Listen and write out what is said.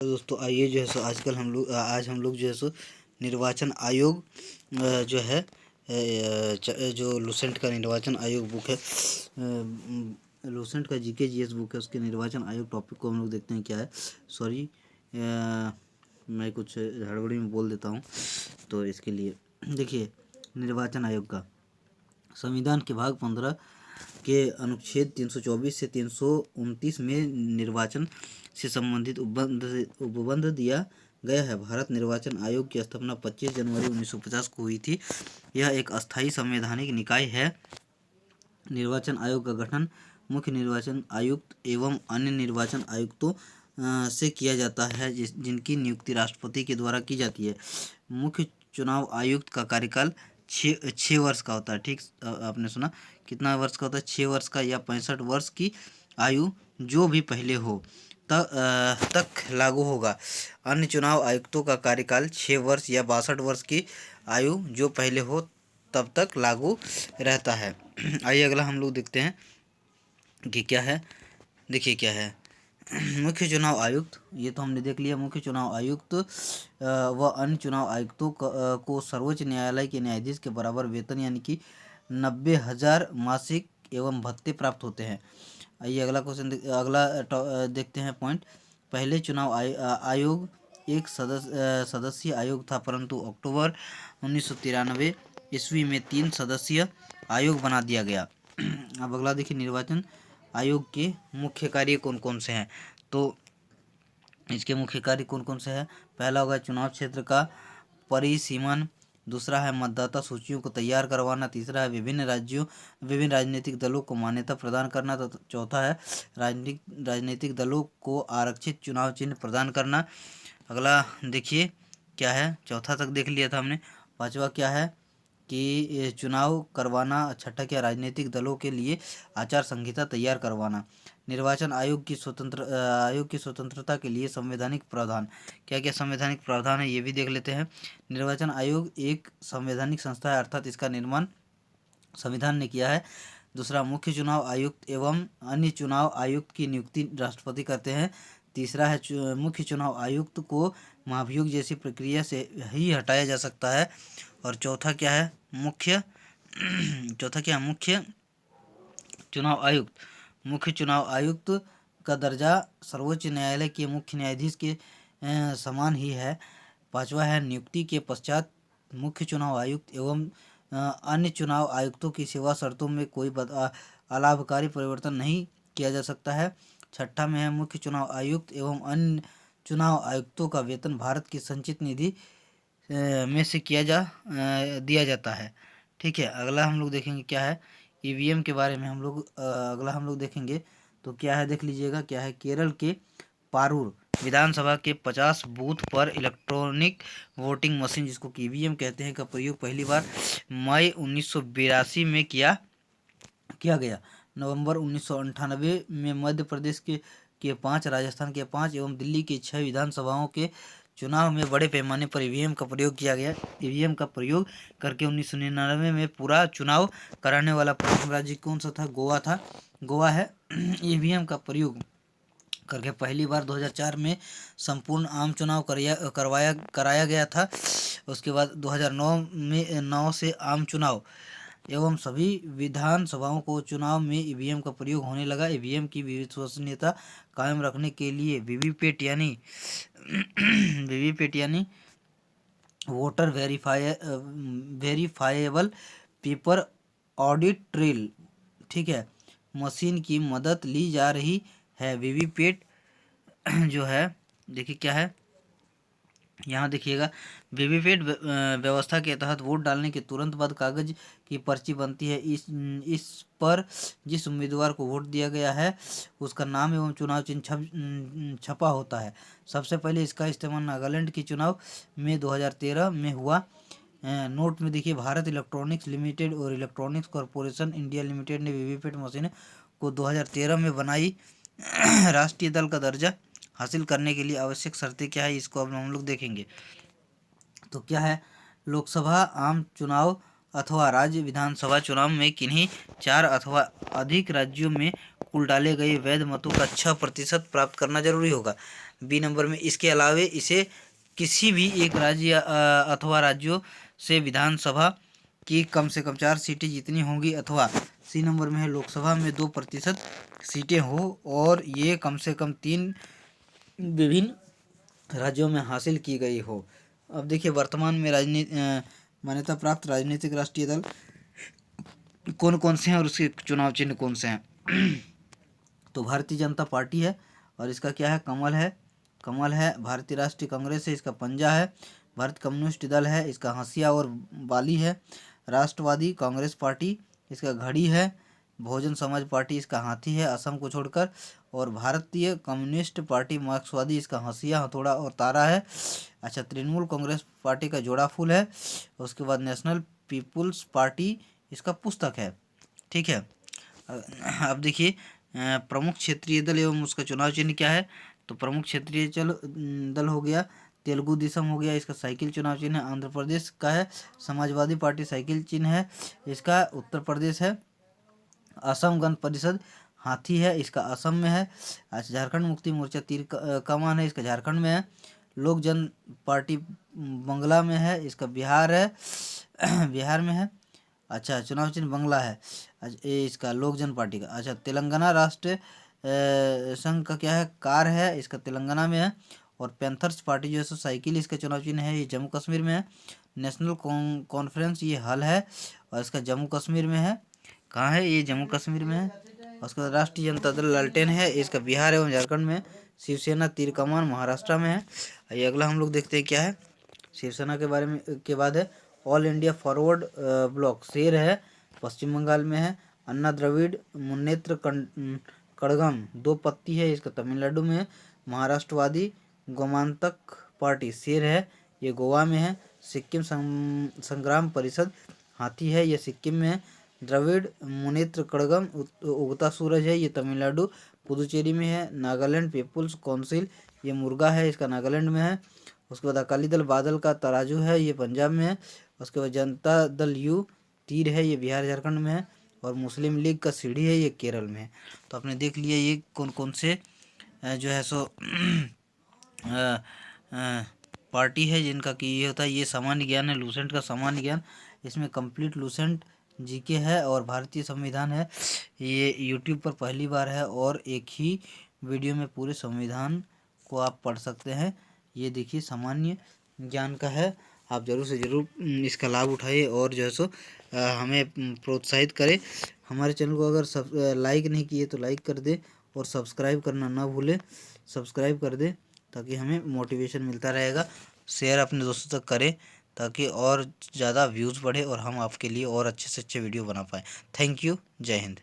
दोस्तों आइए जो है सो आज हम लोग जो है सो निर्वाचन आयोग जो है जो लूसेंट का निर्वाचन आयोग बुक है, लूसेंट का जीके जीएस बुक है, उसके निर्वाचन आयोग टॉपिक को हम लोग देखते हैं क्या है। सॉरी, मैं कुछ हड़बड़ी में बोल देता हूँ, तो इसके लिए देखिए निर्वाचन आयोग का संविधान के भाग 15 के अनुच्छेद 324 से 329 में निर्वाचन से संबंधित उपबंध दिया गया है। भारत निर्वाचन आयोग की स्थापना 25 जनवरी 1950 को हुई थी। यह एक अस्थायी संवैधानिक निकाय है। निर्वाचन आयोग का गठन मुख्य निर्वाचन आयुक्त एवं अन्य निर्वाचन आयुक्तों से किया जाता है, जिनकी नियुक्ति राष्ट्रपति के द्वारा की जाती है। मुख्य चुनाव आयुक्त का कार्यकाल 6 वर्ष का होता है। ठीक, आपने सुना कितना वर्ष का होता है? 6 वर्ष का या 65 वर्ष की आयु जो भी पहले हो तक लागू होगा। अन्य चुनाव आयुक्तों का कार्यकाल 6 वर्ष या 62 वर्ष की आयु जो पहले हो तब तक लागू रहता है। आइए अगला हम लोग देखते हैं कि क्या है। देखिए क्या है मुख्य चुनाव आयुक्त, ये तो हमने देख लिया। मुख्य चुनाव आयुक्त व अन्य चुनाव आयुक्तों को सर्वोच्च न्यायालय के न्यायाधीश के बराबर वेतन यानी कि 90,000 मासिक एवं भत्ते प्राप्त होते हैं। आइए अगला क्वेश्चन देखते हैं पॉइंट। पहले चुनाव आयोग एक सदस्यीय आयोग था, परंतु अक्टूबर 1993 ईस्वी में 3 सदस्यीय आयोग बना दिया गया। अब अगला देखिए निर्वाचन आयोग के मुख्य कार्य कौन कौन से हैं। तो इसके मुख्य कार्य कौन कौन से हैं? पहला होगा चुनाव क्षेत्र का परिसीमन, दूसरा है मतदाता सूचियों को तैयार करवाना, तीसरा है विभिन्न राजनीतिक दलों को मान्यता प्रदान करना, तो चौथा है राजनीतिक दलों को आरक्षित चुनाव चिन्ह प्रदान करना। अगला देखिए क्या है, चौथा तक देख लिया था हमने। पांचवा क्या है कि चुनाव करवाना। छठा क्या, राजनीतिक दलों के लिए आचार संहिता तैयार करवाना। निर्वाचन आयोग की स्वतंत्रता के लिए संवैधानिक प्रावधान, क्या क्या संवैधानिक प्रावधान है ये भी देख लेते हैं। निर्वाचन आयोग एक संवैधानिक संस्था है, अर्थात इसका निर्माण संविधान ने किया है। दूसरा, मुख्य चुनाव आयुक्त एवं अन्य चुनाव आयुक्त की नियुक्ति राष्ट्रपति करते हैं। तीसरा है मुख्य चुनाव आयुक्त को महाभियोग जैसी प्रक्रिया से ही हटाया जा सकता है। और चौथा क्या है, मुख्य चुनाव आयुक्त का दर्जा सर्वोच्च न्यायालय के मुख्य न्यायाधीश के समान ही है। पांचवा है, नियुक्ति के पश्चात मुख्य चुनाव आयुक्त एवं अन्य चुनाव आयुक्तों की सेवा शर्तों में कोई अलाभकारी परिवर्तन नहीं किया जा सकता है। छठा में है, मुख्य चुनाव आयुक्त एवं अन्य चुनाव आयुक्तों का वेतन भारत की संचित निधि में से दिया जाता है। ठीक है, अगला हम लोग देखेंगे क्या है, ईवीएम के बारे में हम लोग अगला हम लोग देखेंगे। तो क्या है देख लीजिएगा, क्या है, केरल के पारूर विधानसभा के 50 बूथ पर इलेक्ट्रॉनिक वोटिंग मशीन, जिसको कि ईवीएम कहते हैं, का प्रयोग पहली बार मई 1982 में किया गया। नवंबर 1998 में मध्य प्रदेश के 5, राजस्थान के 5 एवं दिल्ली के 6 विधानसभाओं के चुनाव में बड़े पैमाने पर ईवीएम का प्रयोग किया गया। ईवीएम का प्रयोग करके 1999 में पूरा चुनाव कराने वाला प्रथम राज्य कौन सा था? गोवा है। ईवीएम का प्रयोग करके पहली बार 2004 में संपूर्ण आम चुनाव कराया गया था। उसके बाद 2009 से आम चुनाव एवं सभी विधानसभाओं को चुनाव में ईवीएम का प्रयोग होने लगा। ईवीएम की विश्वसनीयता कायम रखने के लिए वीवीपैट यानी voter verifiable paper audit trail, ठीक है, मशीन की मदद ली जा रही है। वीवीपैट जो है, देखिए क्या है, यहाँ देखिएगा, वीवीपैट व्यवस्था के तहत वोट डालने के तुरंत बाद कागज की पर्ची बनती है। इस पर जिस उम्मीदवार को वोट दिया गया है उसका नाम एवं चुनाव चिन्ह छपा होता है। सबसे पहले इसका इस्तेमाल नागालैंड के चुनाव में 2013 में हुआ। नोट में देखिए, भारत इलेक्ट्रॉनिक्स लिमिटेड और इलेक्ट्रॉनिक्स कॉरपोरेशन इंडिया लिमिटेड ने वीवीपैट मशीन को 2013 में बनाई। राष्ट्रीय दल का दर्जा हासिल करने के लिए आवश्यक शर्तें क्या है, इसको अब हम लोग देखेंगे। तो क्या है, लोकसभा आम चुनाव अथवा राज्य विधानसभा चुनाव में किन्हीं 4 अथवा अधिक राज्यों में कुल डाले गए वैध मतों का 6% प्राप्त करना जरूरी होगा। बी नंबर में इसके अलावे इसे किसी भी एक राज्य अथवा राज्यों से विधानसभा की कम से कम 4 सीटें जीतनी होंगी, अथवा सी नंबर में है लोकसभा में 2% सीटें हो और ये कम से कम 3 विभिन्न राज्यों में हासिल की गई हो। अब देखिए वर्तमान में मान्यता प्राप्त राजनीतिक राष्ट्रीय दल कौन कौन से हैं और उसके चुनाव चिन्ह कौन से हैं। तो भारतीय जनता पार्टी है और इसका क्या है, कमल है। भारतीय राष्ट्रीय कांग्रेस है, इसका पंजा है। भारत कम्युनिस्ट दल है, इसका हंसिया और बाली है। राष्ट्रवादी कांग्रेस पार्टी, इसका घड़ी है। बहुजन समाज पार्टी, इसका हाथी है असम को छोड़कर। और भारतीय कम्युनिस्ट पार्टी मार्क्सवादी, इसका हंसिया, हथौड़ा और तारा है। अच्छा, तृणमूल कांग्रेस पार्टी का जोड़ा फूल है। उसके बाद नेशनल पीपुल्स पार्टी, इसका पुस्तक है। ठीक है। अब देखिए प्रमुख क्षेत्रीय दल एवं उसका चुनाव चिन्ह क्या है। तो प्रमुख क्षेत्रीय दल हो गया तेलुगु देशम हो गया, इसका साइकिल चुनाव चिन्ह है। आंध्र प्रदेश का है समाजवादी पार्टी, साइकिल चिन्ह है इसका। उत्तर प्रदेश है असम गण परिषद, हाथी है इसका, असम में है। अच्छा, झारखंड मुक्ति मोर्चा तीर कमान है, इसका झारखंड में है। लोक जन पार्टी बंगला में है, इसका बिहार है बिहार में है। अच्छा, चुनाव चिन्ह बंगला है। अच्छा, ये इसका लोक जन पार्टी का। अच्छा, तेलंगाना राष्ट्र संघ का क्या है, कार है, इसका तेलंगाना में है। और पैंथर्स पार्टी जो है सो साइकिल, इसका चुनाव चिन्ह है, ये जम्मू कश्मीर में है। नेशनल कॉन्फ्रेंस, ये हल है और इसका जम्मू कश्मीर में है। कहाँ है, ये जम्मू कश्मीर में है। और उसके बाद राष्ट्रीय जनता दल लालटेन है, इसका बिहार एवं झारखंड में। शिवसेना तीर कमान महाराष्ट्र में है। ये अगला हम लोग देखते हैं क्या है। शिवसेना के बारे में के बाद है ऑल इंडिया फॉरवर्ड ब्लॉक, शेर है, पश्चिम बंगाल में है। अन्ना द्रविड़ मुन्नेत्र कड़गम, 2 पत्ती है, इसका तमिलनाडु में है। महाराष्ट्रवादी गोमांतक पार्टी, शेर है, ये गोवा में है। सिक्किम संग्राम परिषद, हाथी है, ये सिक्किम में है। द्रविड़ मुनेत्र कड़गम उगता सूरज है, ये तमिलनाडु पुदुचेरी में है। नागालैंड पीपुल्स काउंसिल, ये मुर्गा है, इसका नागालैंड में है। उसके बाद अकाली दल बादल का तराजू है, ये पंजाब में है। उसके बाद जनता दल यू तीर है, ये बिहार झारखंड में है। और मुस्लिम लीग का सीढ़ी है, ये केरल में है। तो आपने देख लिया ये कौन कौन से जो है सो पार्टी है जिनका कि ये होता है। ये सामान्य ज्ञान है, लूसेंट का सामान्य ज्ञान, इसमें कंप्लीट लूसेंट जीके है और भारतीय संविधान है। ये यूट्यूब पर पहली बार है और एक ही वीडियो में पूरे संविधान को आप पढ़ सकते हैं। ये देखिए सामान्य ज्ञान का है, आप ज़रूर से ज़रूर इसका लाभ उठाइए और जो है सो हमें प्रोत्साहित करें। हमारे चैनल को अगर लाइक नहीं किए तो लाइक कर दे और सब्सक्राइब करना ना भूलें, सब्सक्राइब कर दे ताकि हमें मोटिवेशन मिलता रहेगा। शेयर अपने दोस्तों तक करें ताकि और ज़्यादा व्यूज़ बढ़े और हम आपके लिए और अच्छे से अच्छे वीडियो बना पाएँ। थैंक यू, जय हिंद।